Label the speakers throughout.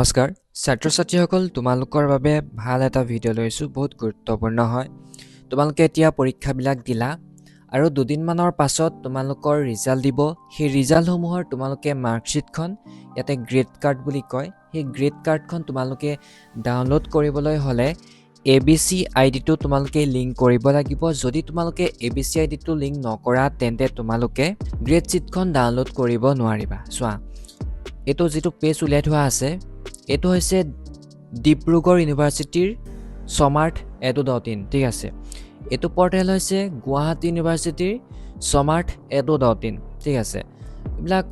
Speaker 1: নমস্কাৰ ছাত্ৰ ছাত্ৰীসকল তোমালোকৰ বাবে ভাল এটা ভিডিঅ' লৈছো বহুত গুৰুত্বপূৰ্ণ হয় তোমালোকে এতিয়া পৰীক্ষাবিলাক দিলা আৰু দুদিনমানৰ পাছত তোমালোকৰ ৰিজাল্ট দিব সেই ৰিজাল্টসমূহৰ তোমালোকে মাৰ্কশ্বিটখন ইয়াতে গ্ৰেড কাৰ্ড বুলি কয় সেই গ্ৰেড কাৰ্ডখন তোমালোকে ডাউনলোড কৰিবলৈ হ'লে A.B.Sc আইডিটো তোমালোকে লিংক কৰিব লাগিব যদি তোমালোকে A.B.Sc আইডিটো লিংক নকৰা তেন্তে তোমালোকে গ্ৰেড শ্বীটখন ডাউনলোড কৰিব নোৱাৰিবা চোৱা এটো যেটো পেজ উলিয়াই থোৱা আছে এটো হৈছে ডিব্ৰুগড় ইউনিভাৰ্চিটিৰ স্মাৰ্ট edu.in ঠিক আছে এটো পৰ্টেল হৈছে গুৱাহাটী ইউনিভাৰ্চিটিৰ স্মাৰ্ট edu.in ঠিক আছে ইবিলাক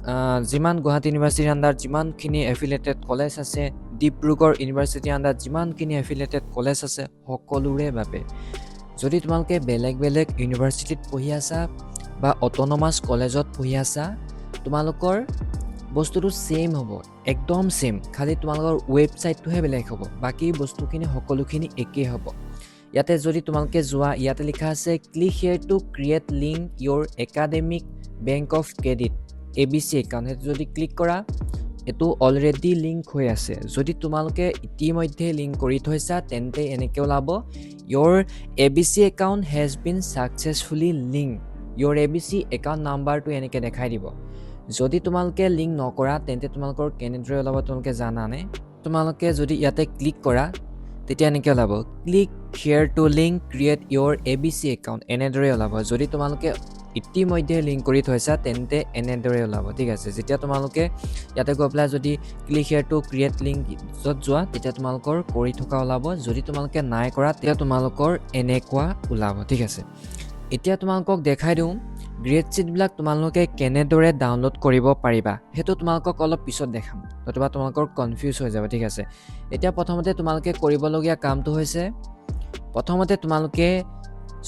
Speaker 1: জিমান গুৱাহাটী ইউনিভাৰ্চিটিৰ আন্ডাৰ জিমানখিনি এফিলিয়েটেড কলেজ আছে ডিব্ৰুগড় ইউনিভাৰ্চিটিৰ আন্ডাৰ জিমানখিনি এফিলিয়েটেড কলেজ আছে সকলোৰে বাবে যদি তোমালোকে বেলেগ বেলেগ ইউনিভাৰ্চিটিত পঢ়ি আছা বা অটোনমাস কলেজত পঢ়ি আছা তোমালোকৰ বস্তুটো সেম হ'ব একদম সেম খালি তোমালোকৰ ওয়েবসাইটটোহে বেলেগ হ'ব বাকি বস্তুখিনি সকলোখিনি একেই হ'ব ইয়াতে যদি তোমালোকে যোৱা ইয়াতে লিখা আছে click here to create link your academic bank of credit A.B.Sc account যদি ক্লিক কৰা এটো অলৰেডি লিংক হৈ আছে যদি তোমালোকে ইতিমধ্যে লিংক কৰি থৈছা তেন্তে এনেকৈ ওলাব your A.B.Sc account has been successfully link your A.B.Sc account নাম্বাৰটো এনেকৈ দেখাই দিব যদি তোমালোকে লিংক নকৰা তেন্তে তোমালোকৰ কেনেদৰে ওলাব তোমালোকে জানানে তোমালোকে যদি ইয়াতে ক্লিক কৰা তেতিয়া এনেকৈ ওলাব click here to link create your A.B.Sc account এনেদৰে ওলাব যদি তোমালোকে ইতিমধ্যে লিংক কৰি থৈছা তেন্তে এনেদৰে ওলাব ঠিক আছে যেতিয়া তোমালোকে ইয়াতে গৈ পেলাই যদি click here to create link যত যোৱা তেতিয়া তোমালোকৰ কৰি থকা ওলাব যদি তোমালোকে নাই কৰা তেতিয়া তোমালোকৰ এনেকুৱা ওলাব ঠিক আছে এতিয়া তোমালোকক দেখাই দিওঁ গ্ৰেড শ্বীটবিলাক তোমালোকে কেনেদৰে ডাউনলোড কৰিব পাৰিবা হেতু তোমালোকক অলপ পিছত দেখাম নতুবা তোমালোকৰ কনফিউজ হৈ যাব ঠিক আছে এতিয়া প্ৰথমতে তোমালোকে কৰিবলগীয়া কামটো হৈছে প্ৰথমতে তোমালোকে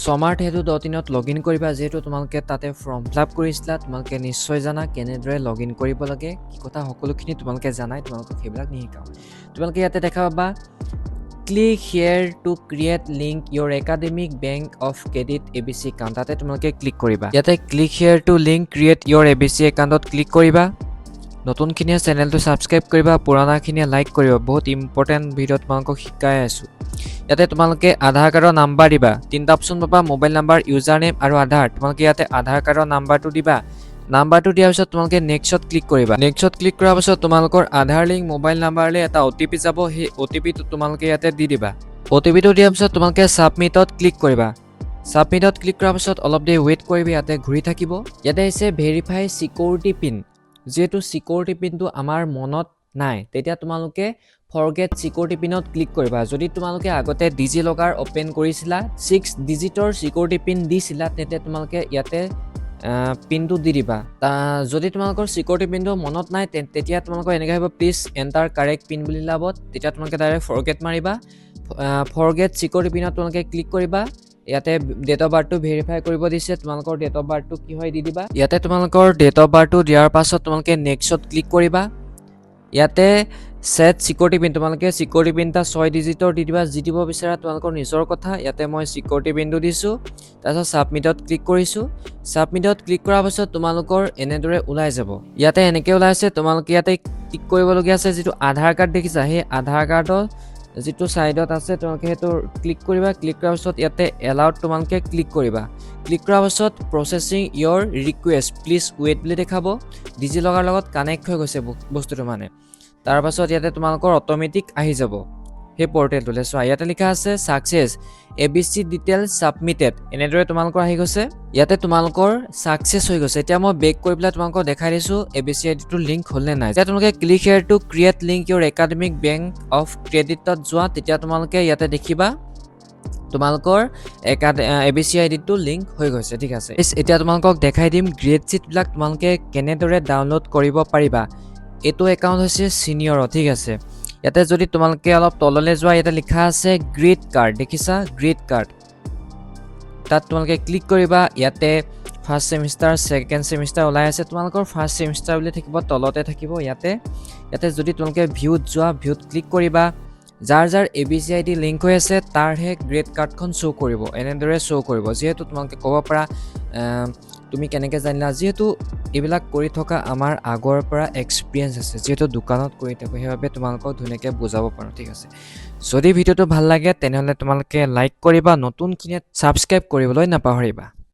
Speaker 1: স্মাৰ্ট edu.in ত লগইন কৰিবা যেহেতু তোমালোকে তাতে ফৰ্ম ফিলআপ কৰিছিলা তোমালোকে নিশ্চয় জানা কেনেদৰে লগইন কৰিব লাগে কি কথা সকলোখিনি তোমালোকে জানাই তোমালোকক সেইবিলাক নিশিকাও তোমালোকে ইয়াতে দেখা পাবা Click here to create link your academic bank of credit A.B.Sc account তাতে তোমালোকে ক্লিক কৰিবা ইয়াতে click here to link create your A.B.Sc accountত ক্লিক কৰিবা নতুনখিনিয়ে চেনেলটো সাবস্ক্ৰাইব কৰিবা পুৰানাখিনিয়ে লাইক কৰিবা বহুত ইম্পৰ্টেন্ট ভিডিও তোমালোকক শিকাই আছো ইয়াতে তোমালোকে আধাৰ কাৰ্ডৰ নাম্বাৰ দিবা তিনটা অপচন পাবা মোবাইল নাম্বাৰ ইউজাৰ নেম আৰু আধাৰ তোমালোকে ইয়াতে আধাৰ কাৰ্ডৰ নাম্বাৰটো দিবা নাম্বাৰটো দিয়াৰ পিছত তোমালোকে নেক্সটত ক্লিক কৰিবা নেক্সটত ক্লিক কৰাৰ পিছত তোমালোকৰ আধাৰ লিংক মোবাইল নাম্বাৰলে এটা OTP যাব সেই OTP টো তোমালোকে ইয়াতে দি দিবা OTP টো দিয়াৰ পিছত তোমালোকে সাবমিটত ক্লিক কৰিবা সাবমিটত ক্লিক কৰাৰ পিছত অলপ দেৰি ওয়েট কৰিবা ইয়াতে ঘূৰি থাকিব ইয়াতে আছে ভেৰিফাই সিকিউৰিটি পিন যেটো সিকিউৰিটি পিনটো আমাৰ মনত নাই তেতিয়া তোমালোকে ফৰগেট সিকিউৰিটি পিনত ক্লিক কৰিবা যদি তোমালোকে আগতে ডিজি লগাৰ ওপেন কৰিছিলা 6 ডিজিটৰ সিকিউৰিটি পিন দিছিলা তেতে তোমালোকে ইয়াতে পিনটো দি দিবা যদি তোমালোকৰ সিকিউৰিটি পিনটো মনত নাই তেতিয়া তোমালোকৰ এনেকৈ হ'ব প্লিজ এন্টাৰ কাৰেক্ট পিন বুলি লাব তেতিয়া তোমালোকে ডাইৰেক্ট ফৰগেট মাৰিবা ফৰগেট সিকিউৰিটি পিনত তোমালোকে ক্লিক কৰিবা ইয়াতে ডেট অফ বাৰ্থটো ভেৰিফাই কৰিব দিছে তোমালোকৰ ডেট অফ বাৰ্থটো কি হয় দি দিবা ইয়াতে তোমালোকৰ ডেট অফ বাৰ্থটো দিয়াৰ পাছত তোমালোকে নেক্সটত ক্লিক কৰিবা ইয়াতে সেট সিকিউৰিটি পিন তোমালোকে সিকিউৰিটি পিনটা 6 ডিজিটৰ দি দিবা যি দিব বিচাৰা তোমালোকৰ নিজৰ কথা ইয়াতে মই সিকিউৰিটি পিনটো দিছো তাৰপিছত সাবমিটত ক্লিক কৰিছো সাবমিটত ক্লিক কৰাৰ পাছত তোমালোকৰ এনেদৰে ওলাই যাব ইয়াতে এনেকৈ ওলাই আছে তোমালোকে ইয়াতে ক্লিক কৰিবলগীয়া আছে যেটো আধাৰ কাৰ্ড দেখিছা সেই আধাৰ কাৰ্ডৰ যেটো সাইডত আছে তোমালোকে হেতু ক্লিক কৰিবা ক্লিক কৰাৰ পাছত ইয়াতে এলাউড তোমালোকে ক্লিক কৰিবা ক্লিক কৰাৰ পাছত processing your request please wait বুলি দেখাব ডিজি লগাৰ লগত কানেক্ট হৈ গৈছে বস্তুটো মানে তাৰ পাছত ইয়াতে তোমালোকৰ অটোমেটিক আহি যাব হে পৰ্টেলটোলে সো ইয়াতে লিখা আছে সাকসেস A.B.Sc ডিটেইলছ সাবমিটেড এনেদৰে তোমালোকৰ আহি গৈছে ইয়াতে তোমালোকৰ সাকসেস হৈ গৈছে এতিয়া মই বেক কৰি পেলাই তোমালোকক দেখাই দিছো A.B.Sc আইডিটো লিংক হ'লনে নাই এতিয়া তোমালোকে click here to create link your academic bank of ক্ৰেডিটত যোৱা তেতিয়া তোমালোকে ইয়াতে দেখিবা তোমালোকৰ A.B.Sc আইডিটো লিংক হৈ গৈছে ঠিক আছে এতিয়া তোমালোকক দেখাই দিম গ্ৰেড শ্বীট বিলাক তোমালোকে কেনেদৰে ডাউনলোড কৰিব পাৰিবা এটো একাউন্ট হৈছে সিনিয়ৰ ঠিক আছে ইয়াতে যদি তোমালোকে অলপ তললে যোৱা ইয়াতে লিখা আছে গ্ৰেড কাৰ্ড দেখিছা গ্ৰেড কাৰ্ড তাত তোমালোকে ক্লিক কৰিবা ইয়াতে ফাৰ্স্ট সেমিস্টাৰ সেকেন্ড সেমিস্টাৰ ওলাই আছে তোমালোকৰ ফাৰ্স্ট সেমিস্টাৰ বুলি থাকিব তলতে থাকিব ইয়াতে যদি তোমালোকে ভিউত যোৱা ভিউত ক্লিক কৰিবা যাৰ A.B.Sc আইডি লিংক হৈ আছে তাৰ হে গ্ৰেড কাৰ্ডখন শো কৰিব এনেদৰে শো কৰিব যেহেতু তোমালোকে ক'ব পাৰা তুমি কেনেকৈ জানিলা যিহেতু এইবিলাক কৰি থকা আমাৰ আগৰ পৰা এক্সপিৰিয়েঞ্চ আছে যিহেতু দোকানত কৰি থাকোঁ সেইবাবে তোমালোকক ধুনীয়াকৈ বুজাব পাৰোঁ ঠিক আছে যদি ভিডিঅ'টো ভাল লাগে তেনেহ'লে তোমালোকে লাইক কৰিবা নতুনখিনিয়ে ছাবস্ক্ৰাইব কৰিবলৈ নাপাহৰিবা